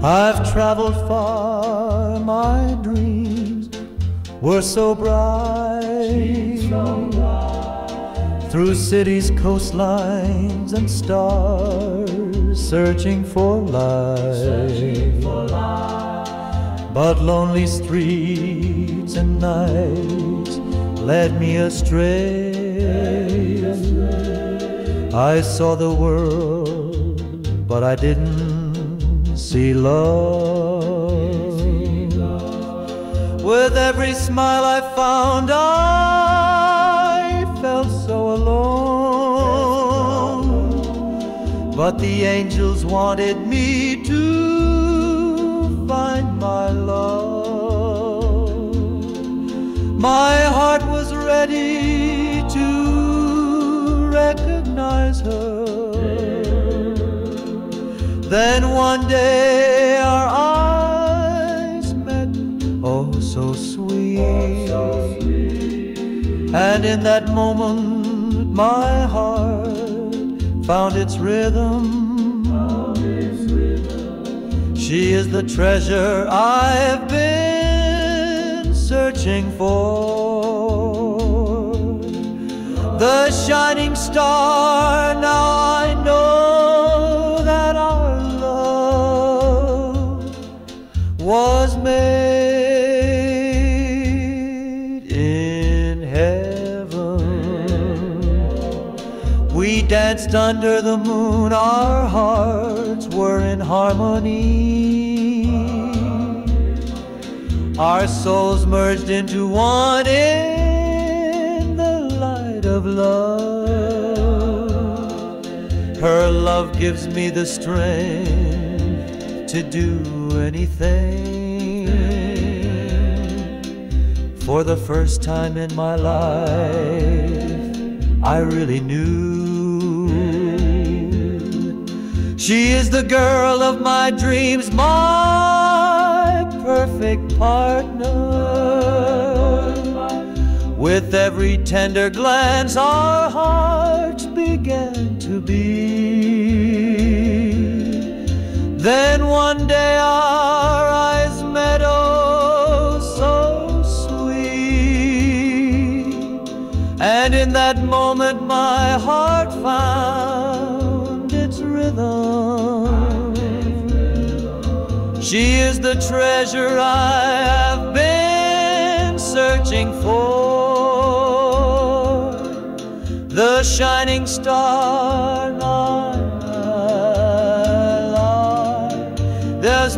I've traveled far, my dreams were so bright, through cities, coastlines, and stars, searching for life. But lonely streets and nights led me astray. I saw the world, but I didn't see love. With every smile I found, I felt so alone. But the angels wanted me to find my love. My heart was ready to recognize her. Then one day our eyes met, oh so sweet. And in that moment my heart found its rhythm. She is the treasure I've been searching for, the shining star. Now I know that our love was made in heaven. We danced under the moon, our hearts were in harmony. Our souls merged into one in the light of love. Her love gives me the strength to do anything. For the first time in my life, I really knew she is the girl of my dreams, my perfect partner. With every tender glance, our hearts began to beat. Then one day our eyes met, oh so sweet. And in that moment my heart found its rhythm. She is the treasure I have been searching for, the shining star. My life, there's